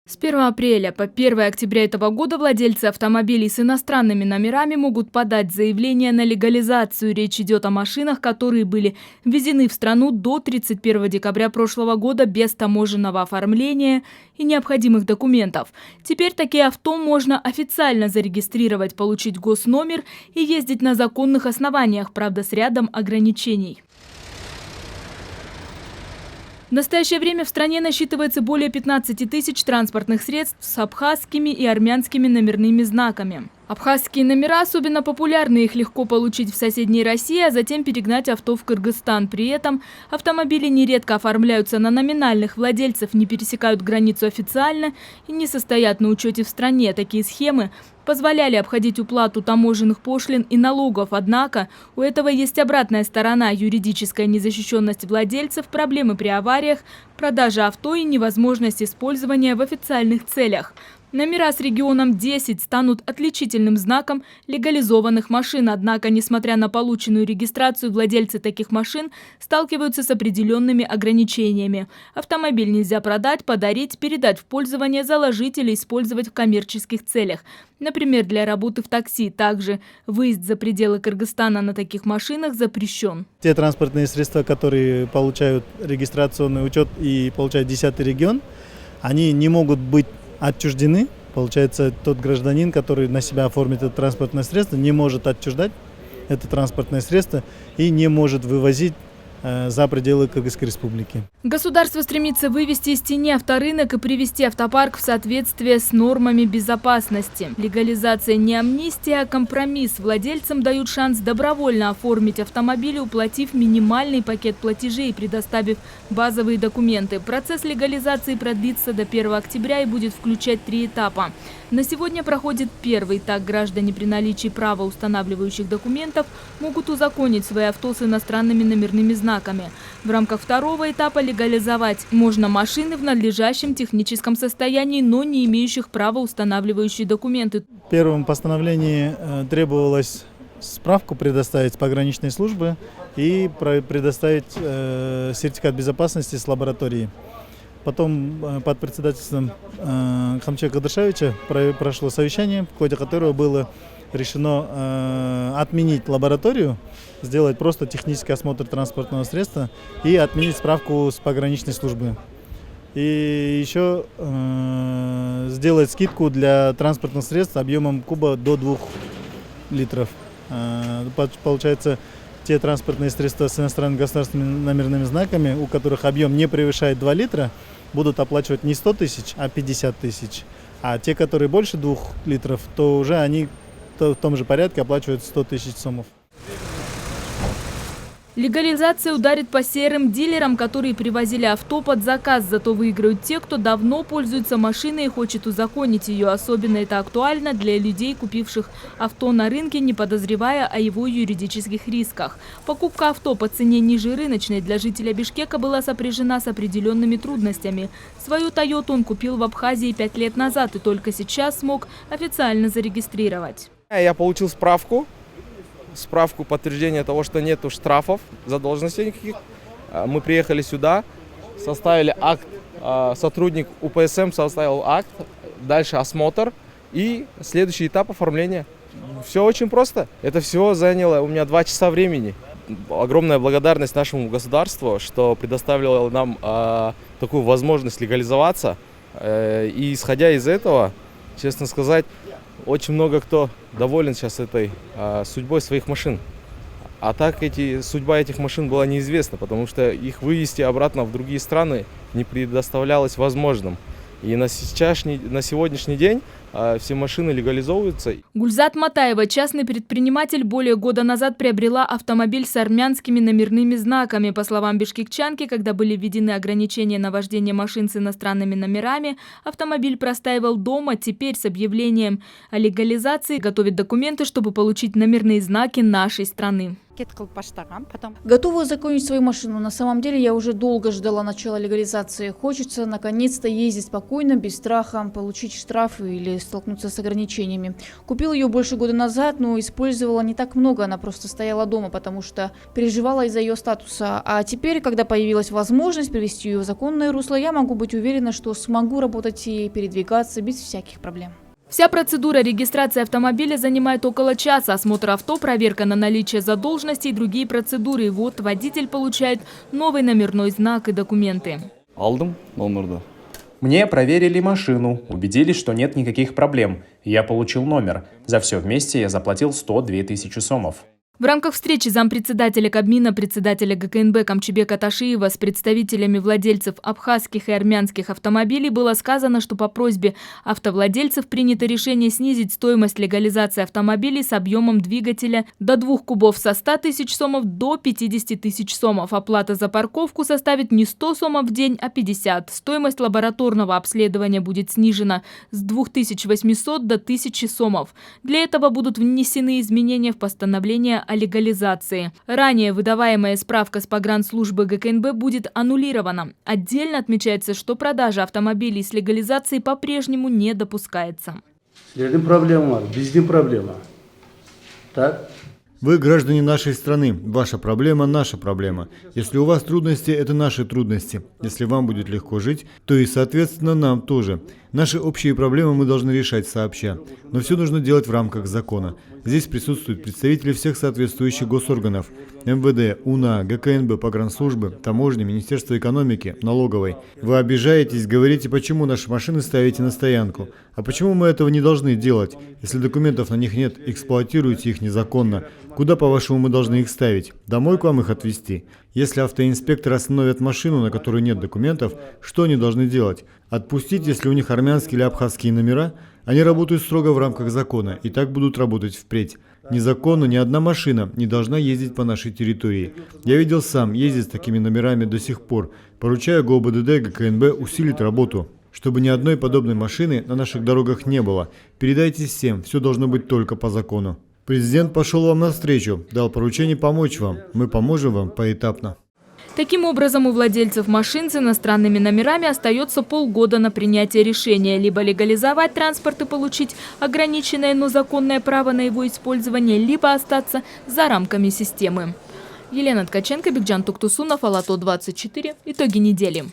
С 1 апреля по 1 октября этого года владельцы автомобилей с иностранными номерами могут подать заявление на легализацию. Речь идет о машинах, которые были ввезены в страну до 31 декабря прошлого года без таможенного оформления и необходимых документов. Теперь такие авто можно официально зарегистрировать, получить госномер и ездить на законных основаниях, правда, с рядом ограничений. В настоящее время в стране насчитывается более 15 тысяч транспортных средств с абхазскими и армянскими номерными знаками. Абхазские номера особенно популярны, их легко получить в соседней России, а затем перегнать авто в Кыргызстан. При этом автомобили нередко оформляются на номинальных владельцев, не пересекают границу официально и не состоят на учете в стране. Такие схемы позволяли обходить уплату таможенных пошлин и налогов. Однако у этого есть обратная сторона – юридическая незащищенность владельцев, проблемы при авариях, продажа авто и невозможность использования в официальных целях. Номера с регионом 10 станут отличительным знаком легализованных машин. Однако, несмотря на полученную регистрацию, владельцы таких машин сталкиваются с определенными ограничениями. Автомобиль нельзя продать, подарить, передать в пользование, заложить или использовать в коммерческих целях. Например, для работы в такси. Также выезд за пределы Кыргызстана на таких машинах запрещен. Те транспортные средства, которые получают регистрационный учет и получают 10-й регион, они не могут быть отчуждены. Получается, тот гражданин, который на себя оформит это транспортное средство, не может отчуждать это транспортное средство и не может вывозить за пределы Кыргызской республики. Государство стремится вывести из тени авторынок и привести автопарк в соответствие с нормами безопасности. Легализация не амнистия, а компромисс. Владельцам дают шанс добровольно оформить автомобили, уплатив минимальный пакет платежей, предоставив базовые документы. Процесс легализации продлится до 1 октября и будет включать 3 этапа. На сегодня проходит первый. Так, граждане при наличии правоустанавливающих документов могут узаконить свои авто с иностранными номерными знаками. В рамках второго этапа легализовать можно машины в надлежащем техническом состоянии, но не имеющих правоустанавливающие документы. В первом постановлении требовалось справку предоставить с пограничной службы и предоставить сертификат безопасности с лаборатории. Потом под председательством Хамчека Кадыршевича прошло совещание, в ходе которого было решено отменить лабораторию, сделать просто технический осмотр транспортного средства и отменить справку с пограничной службы. И еще сделать скидку для транспортных средств объемом куба до 2 литров. Получается, те транспортные средства с иностранными государственными номерными знаками, у которых объем не превышает 2 литра, будут оплачивать не 100 тысяч, а 50 тысяч. А те, которые больше 2 литров, то уже они в том же порядке оплачивают 100 тысяч сомов. Легализация ударит по серым дилерам, которые привозили авто под заказ. Зато выиграют те, кто давно пользуется машиной и хочет узаконить ее. Особенно это актуально для людей, купивших авто на рынке, не подозревая о его юридических рисках. Покупка авто по цене ниже рыночной для жителя Бишкека была сопряжена с определенными трудностями. Свою «Тойоту» он купил в Абхазии 5 лет назад и только сейчас смог официально зарегистрировать. Я получил справку подтверждения того, что нету штрафов, задолженностей никаких. Мы приехали сюда, составили акт, сотрудник УПСМ составил акт, дальше осмотр и следующий этап оформления. Все очень просто. Это все заняло у меня 2 часа времени. Огромная благодарность нашему государству, что предоставило нам такую возможность легализоваться. И исходя из этого, честно сказать, очень много кто доволен сейчас этой судьбой своих машин. А так судьба этих машин была неизвестна, потому что их вывести обратно в другие страны не предоставлялось возможным. И на сегодняшний день все машины легализовываются. Гульзат Матаева, частный предприниматель, более года назад приобрела автомобиль с армянскими номерными знаками. По словам бишкекчанки, когда были введены ограничения на вождение машин с иностранными номерами, автомобиль простаивал дома. Теперь с объявлением о легализации готовит документы, чтобы получить номерные знаки нашей страны. Готова узаконить свою машину. На самом деле я уже долго ждала начала легализации. Хочется наконец-то ездить спокойно, без страха, получить штрафы или столкнуться с ограничениями. Купил ее больше года назад, но использовала не так много, она просто стояла дома, потому что переживала из-за ее статуса. А теперь, когда появилась возможность привести ее в законное русло, я могу быть уверена, что смогу работать и передвигаться без всяких проблем. Вся процедура регистрации автомобиля занимает около часа. Осмотр авто, проверка на наличие задолженности и другие процедуры. И вот водитель получает новый номерной знак и документы. Алдым номерді. Мне проверили машину, убедились, что нет никаких проблем. Я получил номер. За все вместе я заплатил 102 тысячи сомов. В рамках встречи зампредседателя Кабмина, председателя ГКНБ Камчыбека Ташиева с представителями владельцев абхазских и армянских автомобилей было сказано, что по просьбе автовладельцев принято решение снизить стоимость легализации автомобилей с объемом двигателя до 2 кубов со 100 тысяч сомов до 50 тысяч сомов. Оплата за парковку составит не 100 сомов в день, а 50. Стоимость лабораторного обследования будет снижена с 2800 до 1000 сомов. Для этого будут внесены изменения в постановление о легализации. Ранее выдаваемая справка с погранслужбы ГКНБ будет аннулирована. Отдельно отмечается, что продажа автомобилей с легализацией по-прежнему не допускается. Проблема, везде проблема. Так? Вы граждане нашей страны. Ваша проблема – наша проблема. Если у вас трудности – это наши трудности. Если вам будет легко жить, то и, соответственно, нам тоже. Наши общие проблемы мы должны решать сообща. Но все нужно делать в рамках закона. Здесь присутствуют представители всех соответствующих госорганов – МВД, УНА, ГКНБ, погранслужбы, таможни, Министерства экономики, налоговой. Вы обижаетесь, говорите, почему наши машины ставите на стоянку. А почему мы этого не должны делать? Если документов на них нет, эксплуатируете их незаконно. Куда, по-вашему, мы должны их ставить? Домой к вам их отвезти? Если автоинспекторы остановят машину, на которой нет документов, что они должны делать? Отпустить, если у них армянские или абхазские номера? Они работают строго в рамках закона и так будут работать впредь. Незаконно ни одна машина не должна ездить по нашей территории. Я видел сам, ездить с такими номерами до сих пор. Поручаю ГОБДД, ГКНБ усилить работу, чтобы ни одной подобной машины на наших дорогах не было. Передайте всем, все должно быть только по закону. Президент пошел вам навстречу, дал поручение помочь вам. Мы поможем вам поэтапно. Таким образом, у владельцев машин с иностранными номерами остается полгода на принятие решения. Либо легализовать транспорт и получить ограниченное, но законное право на его использование, либо остаться за рамками системы. Елена Ткаченко, Бекджан Туктусунов, Ала-То 24. Итоги недели.